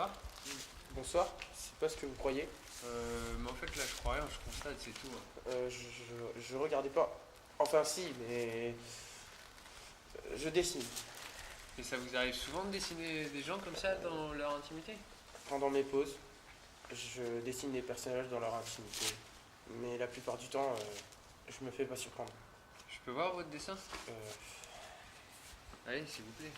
va? Bonsoir, c'est pas ce que vous croyez. Mais en fait là je crois rien, je constate, c'est tout, hein. Je regardais pas. Enfin si, mais je dessine. Et ça vous arrive souvent de dessiner des gens comme ça dans leur intimité? Pendant mes pauses, je dessine des personnages dans leur intimité. Mais la plupart du temps, je me fais pas surprendre. Je peux voir votre dessin? Euh, Allez, s'il vous plaît.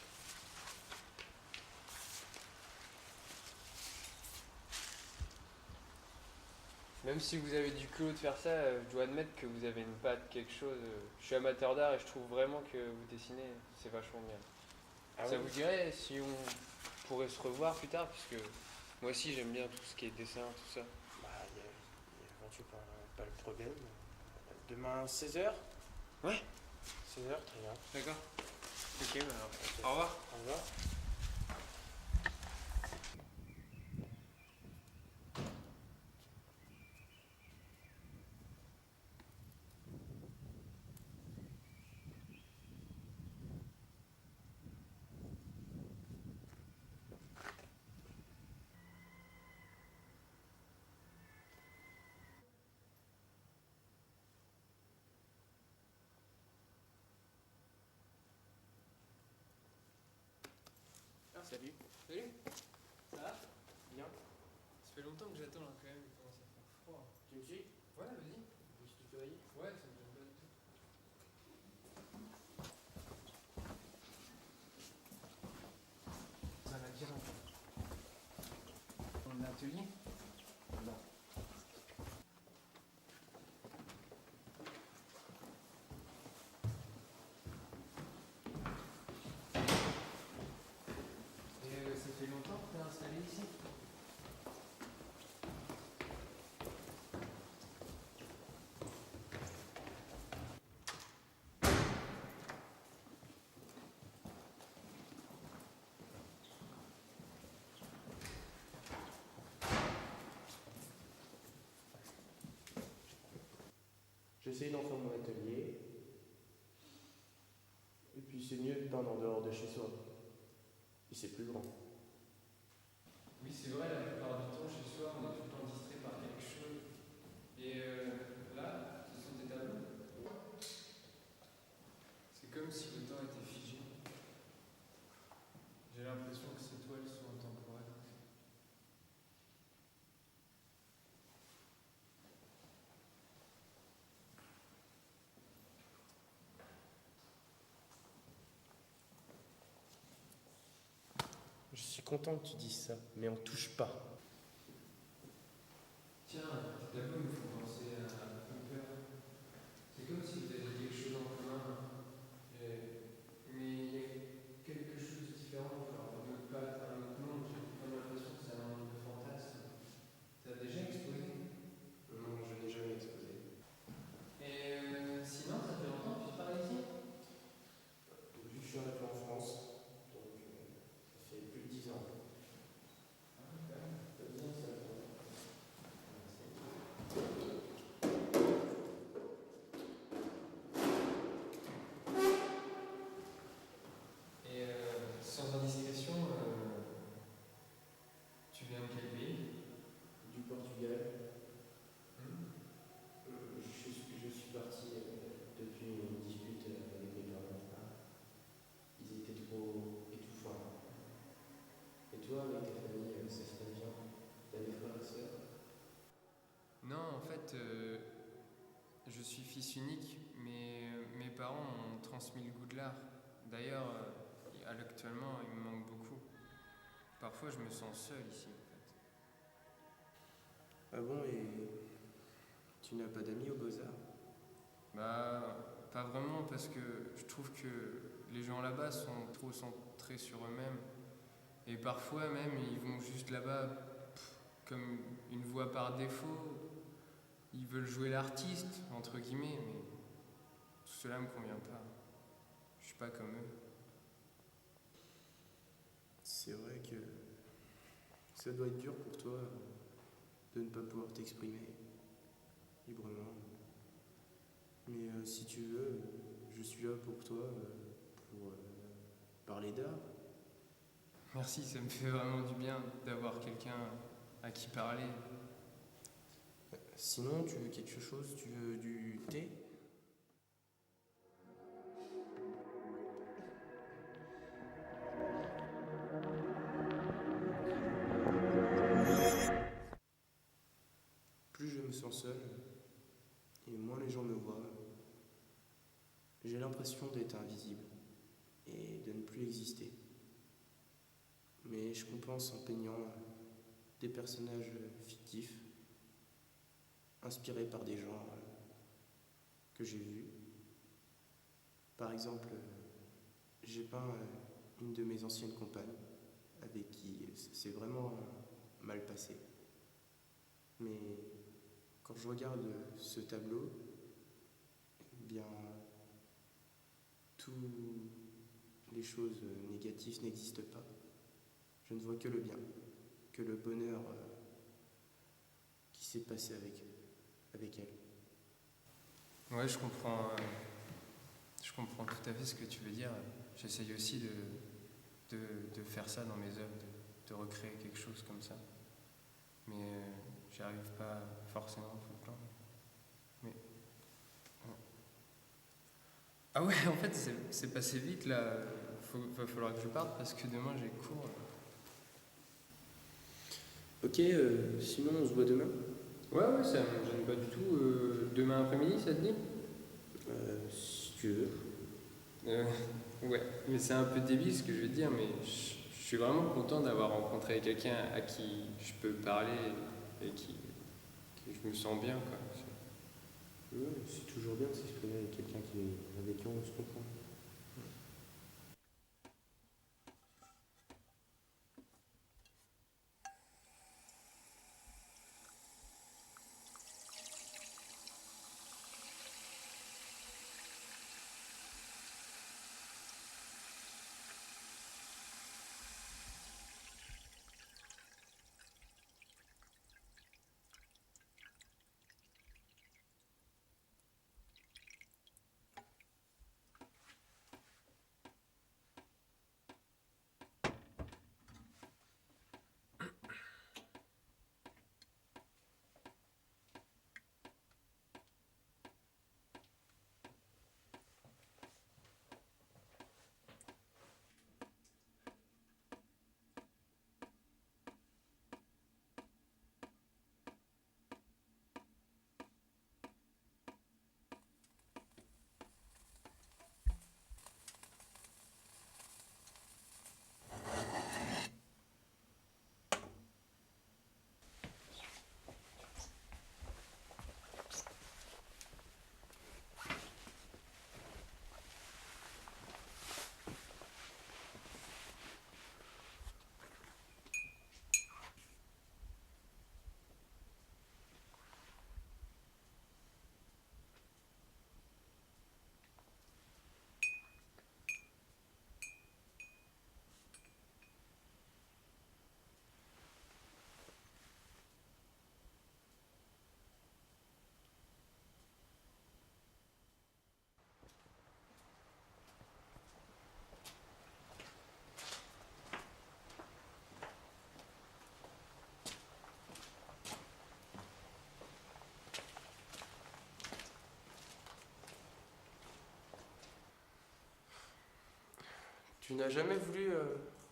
Même si vous avez du culot de faire ça, je dois admettre que vous avez une patte, quelque chose. Je suis amateur d'art et je trouve vraiment que vous dessinez, c'est vachement bien. ah Ça oui. vous dirait si on pourrait se revoir plus tard? Puisque moi aussi j'aime bien tout ce qui est dessin, tout ça. Bah, y a éventuellement pas le problème. Demain 16h. Ouais. 16h, très bien. D'accord. Ok, bah alors. Ok. Au revoir. Au revoir. Ah, salut. Salut. Ça va? Bien. Ça fait longtemps que j'attends là quand même, il commence à faire froid. Tu me suis? Ouais, vas-y. Je suis tutoyer. Ouais, ça me donne pas du tout. Ça va bien. Mon atelier? Non. Et ça fait longtemps que t'es installé ici? J'essaye d'en faire mon atelier. Et puis c'est mieux de peindre en dehors de chez soi. Et c'est plus grand. Oui, c'est vrai, la plupart du temps, chez soi, on est tout le temps distrait par quelque chose. Et là, ce sont tes tableaux. C'est comme si le temps était figé. J'ai l'impression que ces toiles sont intemporelles. Je suis content que tu dises ça, mais on touche pas. Tiens, tes tableaux me font penser à Hooper. C'est comme si vous aviez quelque chose en commun. Mais il y a quelque chose de différent, genre un autre patte, un autre monde. J'ai comme l'impression que c'est un monde de fantasmes. T'as déjà exposé? Non, je n'ai jamais exposé. Et sinon, ça fait longtemps que tu travailles ici? Depuis que je suis arrivé en France, donc ça fait plus de 10 ans. Ah, quand même. C'est bien ça. Et sans indiscrétion, tu viens de quel pays? Du Portugal. Hmm. Je suis parti depuis une dispute avec mes parents. Ils étaient trop étouffants. Et toi, avec ta famille, ça se passe bien? T'as des frères et sœurs? Non, en fait, je suis fils unique, mais mes parents m'ont transmis le goût de l'art. D'ailleurs, actuellement, il me manque beaucoup. Parfois, je me sens seul ici, en fait. Ah bon, et tu n'as pas d'amis aux Beaux-Arts? Bah, pas vraiment, parce que je trouve que les gens là-bas sont trop centrés sur eux-mêmes. Et parfois même, ils vont juste là-bas comme une voix par défaut. Ils veulent jouer l'artiste, entre guillemets, mais tout cela me convient pas. Je suis pas comme eux. C'est vrai que ça doit être dur pour toi de ne pas pouvoir t'exprimer librement. Mais si tu veux, je suis là pour toi, pour parler d'art. Merci, ça me fait vraiment du bien d'avoir quelqu'un à qui parler. Sinon, tu veux quelque chose? Tu veux du thé? Plus je me sens seul, et moins les gens me voient, j'ai l'impression d'être invisible et de ne plus exister. Mais je compense en peignant des personnages fictifs, inspirés par des gens que j'ai vus. Par exemple, j'ai peint une de mes anciennes compagnes, avec qui c'est vraiment mal passé. Mais quand je regarde ce tableau, eh bien, toutes les choses négatives n'existent pas. Je ne vois que le bien, que le bonheur qui s'est passé avec elle. Ouais, je comprends tout à fait ce que tu veux dire. J'essaye aussi de faire ça dans mes œuvres, de recréer quelque chose comme ça. Mais j'y arrive pas forcément tout le temps. Mais... ouais. Ah ouais, en fait, c'est passé vite là. Va falloir que je parte parce que demain j'ai cours. Ok, sinon on se voit demain. Ouais, ça me gêne pas du tout. Demain après-midi, ça te dit? Si tu veux. Ouais, mais c'est un peu débile ce que je veux dire, mais je suis vraiment content d'avoir rencontré quelqu'un à qui je peux parler et que je me sens bien, quoi. Ouais, c'est toujours bien de s'exprimer avec quelqu'un avec qui on se comprend. Tu n'as jamais voulu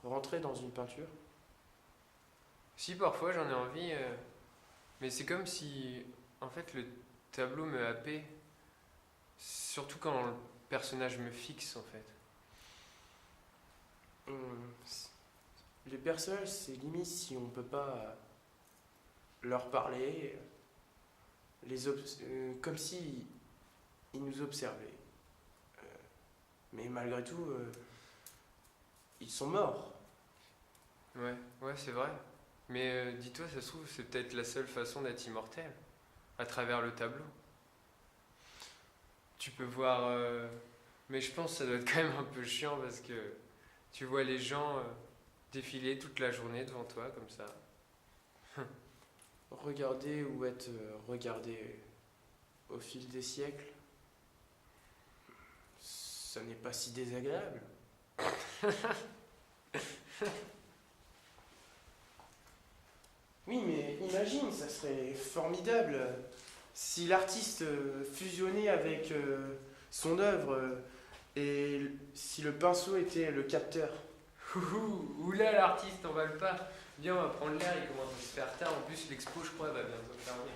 rentrer dans une peinture? Si, parfois j'en ai envie, mais c'est comme si, en fait, le tableau me happait, surtout quand le personnage me fixe, en fait. Hum, les personnages, c'est limite si on peut pas leur parler, comme si ils nous observaient. Mais malgré tout, ils sont morts. Ouais, c'est vrai. Mais dis-toi, ça se trouve, c'est peut-être la seule façon d'être immortel, à travers le tableau. Tu peux voir... mais je pense que ça doit être quand même un peu chiant parce que tu vois les gens défiler toute la journée devant toi, comme ça. Regarder ou être regardé au fil des siècles, ça n'est pas si désagréable. Oui, mais imagine, ça serait formidable si l'artiste fusionnait avec son œuvre et si le pinceau était le capteur. Oula, l'artiste, on va le pas. Viens, on va prendre l'air, il commence à se faire tard. En plus, l'expo, je crois, va bientôt fermer.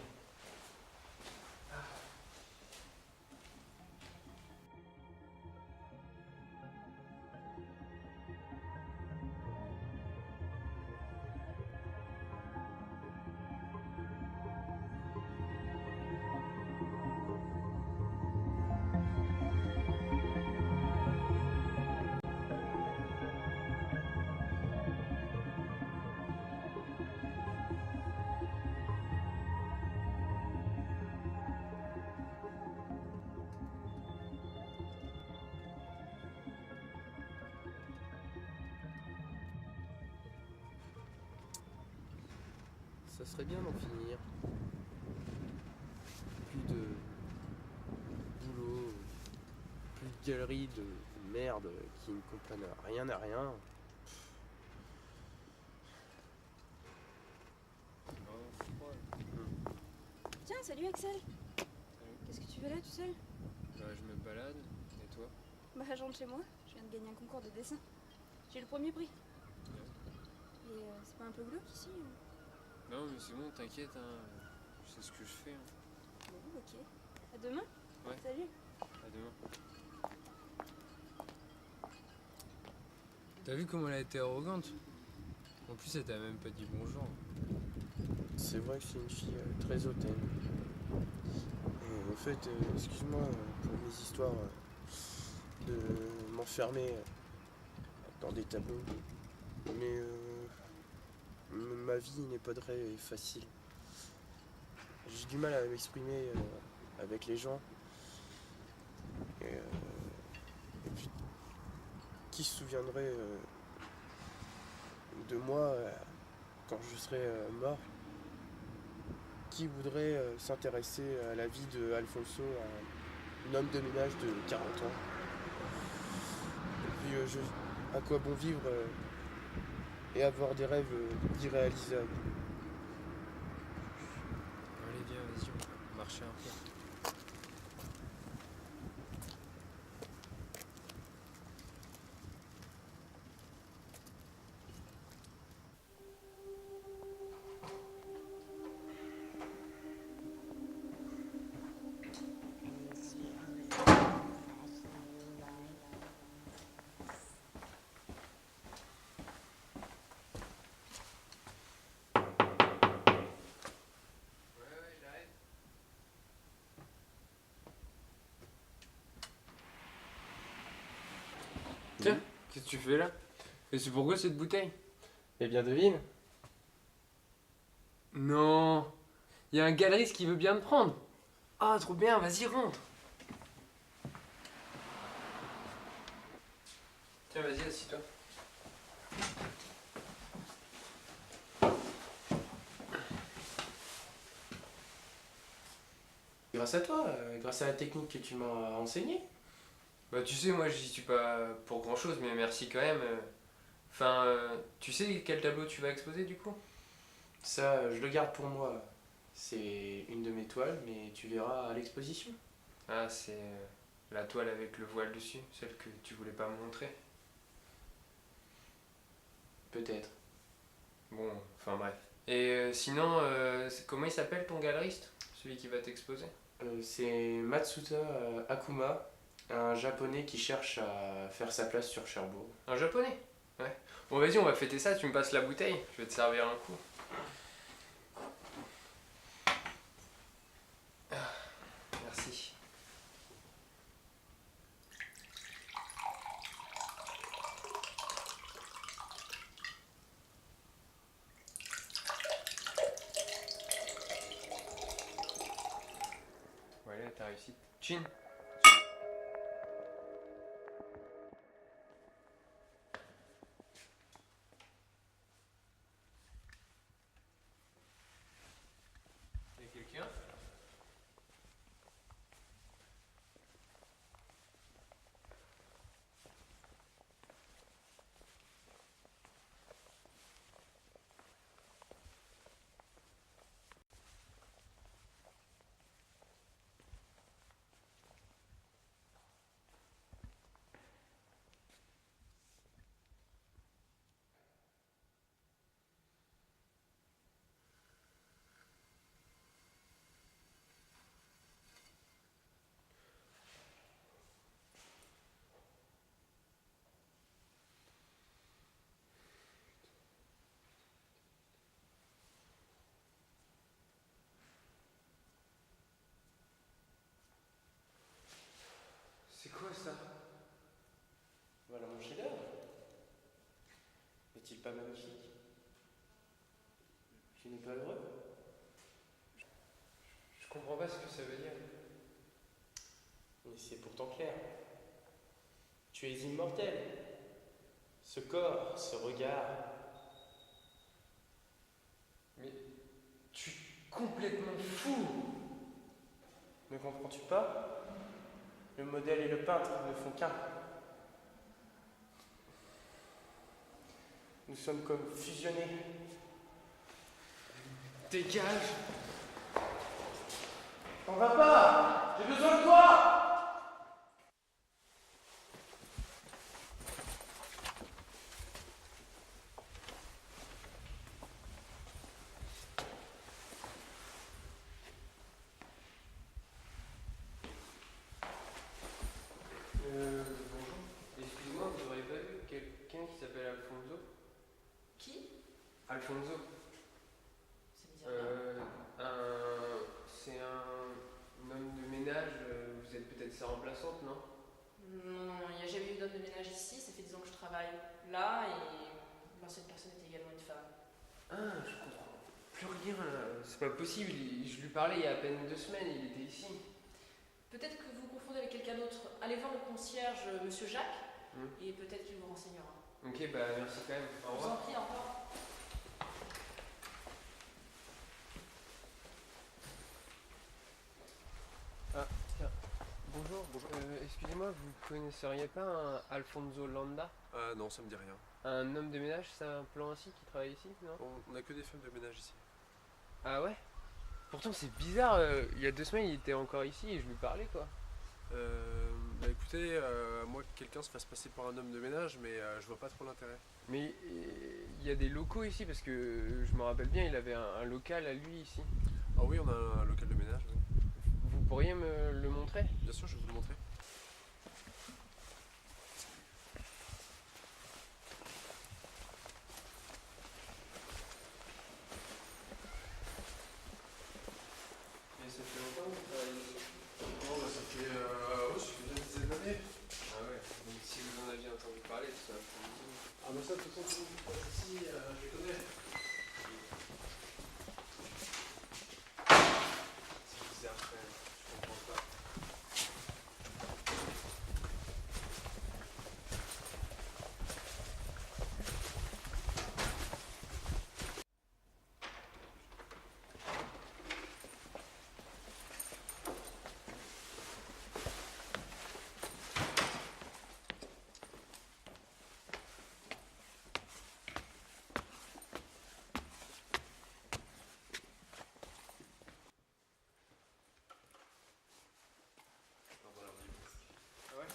Ça serait bien d'en finir. Plus de boulot, plus de galeries de merde qui ne comprennent rien à rien. Tiens, salut Axel. Qu'est-ce que tu fais là tout seul? Bah, je me balade, et toi? Bah, je rentre chez moi. Je viens de gagner un concours de dessin. J'ai le premier prix. Et c'est pas un peu glauque ici? Non, mais c'est bon, t'inquiète, hein. Je sais ce que je fais. Hein. Bon, ok. À demain? Ouais. Salut. À demain. T'as vu comment elle a été arrogante? En plus, elle t'a même pas dit bonjour. C'est vrai que c'est une fille très hautaine. En fait, excuse-moi pour mes histoires de m'enfermer dans des tableaux. Mais ma vie n'est pas très facile. J'ai du mal à m'exprimer avec les gens. Et puis, qui se souviendrait de moi quand je serai mort? Qui voudrait s'intéresser à la vie de Alfonso, un homme de ménage de 40 ans? Et puis, à quoi bon vivre et avoir des rêves irréalisables? Allez, viens, vas-y, on va marcher un peu. Tiens, qu'est-ce que tu fais là? Et c'est pourquoi cette bouteille? Eh bien, devine. Non, il y a un galeriste qui veut bien te prendre. Ah, trop bien, vas-y, rentre. Tiens, vas-y, assis-toi. Grâce à toi, grâce à la technique que tu m'as enseignée. Bah, tu sais, moi, j'y suis pas pour grand-chose, mais merci quand même. Enfin, tu sais quel tableau tu vas exposer, du coup? Ça, je le garde pour moi. C'est une de mes toiles, mais tu verras à l'exposition. Ah, c'est la toile avec le voile dessus, celle que tu voulais pas me montrer. Peut-être. Bon, enfin bref. Et sinon, comment il s'appelle ton galeriste? Celui qui va t'exposer? C'est Matsuta Akuma, un japonais qui cherche à faire sa place sur Cherbourg. Un japonais? Ouais. Bon, vas-y, on va fêter ça, tu me passes la bouteille, je vais te servir un coup. Ah, merci. Voilà, t'as réussi. Chin. Y'a quelqu'un? ça? Voilà mon chef-d'œuvre. N'est-il pas magnifique? Tu n'es pas heureux? Je comprends pas ce que ça veut dire. Mais c'est pourtant clair. Tu es immortel. Ce corps, ce regard. Mais tu es complètement fou! Ne comprends-tu pas? Le modèle et le peintre ne font qu'un. Nous sommes comme fusionnés. Dégage! T'en vas pas! J'ai besoin de toi! Bonjour. Excuse-moi, vous auriez pas vu quelqu'un qui s'appelle Alfonso? Qui? Alfonso. Ça me dit rien. C'est un homme de ménage, vous êtes peut-être sa remplaçante, non? Non, il n'y a jamais eu d'homme de ménage ici, ça fait 10 ans que je travaille là et l'ancienne personne était également une femme. Ah, je comprends plus rien là. C'est pas possible, je lui parlais il y a à peine 2 semaines, il était ici. Peut-être que vous confondez avec quelqu'un d'autre. Allez voir le concierge, monsieur Jacques, Hmm. et peut-être qu'il vous renseignera. Ok, bah merci quand même. Au Je vous revoir. en prie, au revoir. Ah, tiens. Bonjour. Excusez-moi, vous connaisseriez pas un Alfonso Landa? Ah non, ça me dit rien. Un homme de ménage, c'est un plan ainsi qui travaille ici, non? On a que des femmes de ménage ici. Ah ouais? Pourtant c'est bizarre, il y a 2 semaines il était encore ici et je lui parlais quoi. Bah écoutez, moi que quelqu'un se fasse passer pour un homme de ménage, mais je vois pas trop l'intérêt. Mais il y a des locaux ici parce que je me rappelle bien, il avait un local à lui ici. Ah oui, on a un local de ménage, oui. Vous pourriez me le montrer? Bien sûr, je vais vous le montrer. Et ça fait longtemps que vous travaillez ici? Bon, bah, ça fait bien une dizaine d'années. Ah ouais, donc si vous en aviez entendu parler, c'est un peu bizarre. Ah mais ça, de toute façon, tout le monde qui passe ici, je les connais. C'est bizarre quand même, je comprends pas. Ah, voilà, on y est presque. Ah ouais?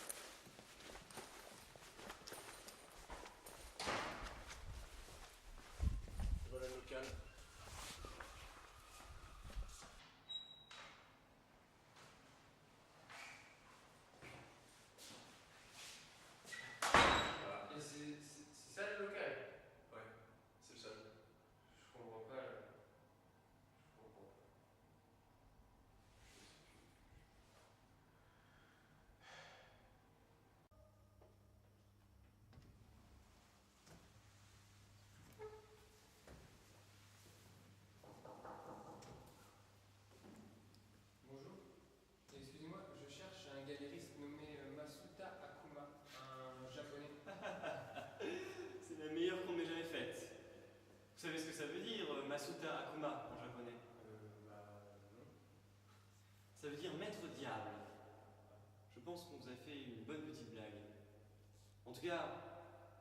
Voilà le local. Voilà. Et c'est ça le local? Ouais, c'est le seul. Je comprends pas. Je comprends pas. Bonjour. Excusez-moi, je cherche un galériste nommé Masuta Akuma, un japonais. C'est la meilleure qu'on m'ait jamais faite. Vous savez ce que ça veut dire, Masuta Akuma en japonais? Non. Ça veut dire maître diable. Je pense qu'on vous a fait une bonne petite blague. En tout cas,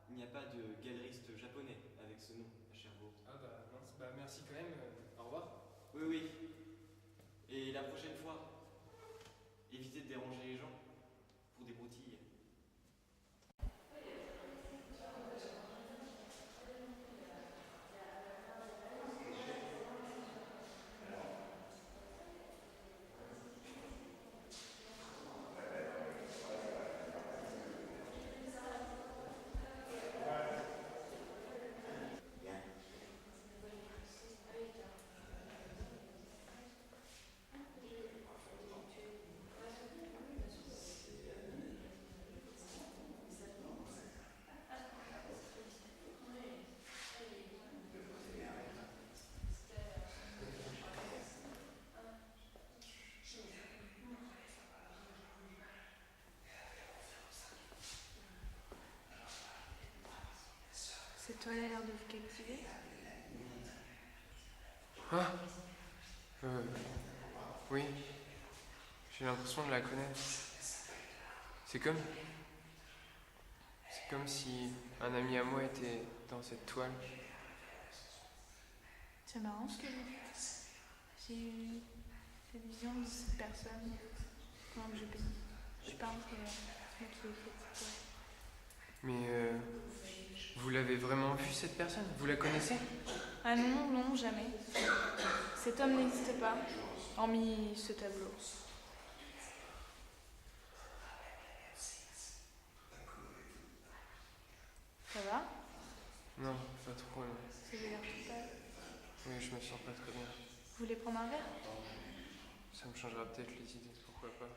il n'y a pas de galeriste japonais avec ce nom à Cherbourg. Ah bah mince, bah merci quand même, au revoir. Oui, oui. Et la prochaine fois, évitez de déranger les gens pour des broutilles. toile a l'air de vous captiver. Ah oui. J'ai l'impression de la connaître. C'est comme si un ami à moi était dans cette toile. C'est marrant ce que vous dites. J'ai eu cette vision de cette personne pendant que je peintre, c'est moi qui ai fait cette toile. Mais vous l'avez vraiment vue cette personne? Vous la connaissez? Ah non, non, jamais. Cet homme n'existe pas, hormis ce tableau. Ça va? Non, pas trop. Non. Ça veut l'air tout pâle. Oui, je me sens pas très bien. Vous voulez prendre un verre? Ça me changera peut-être les idées, pourquoi pas.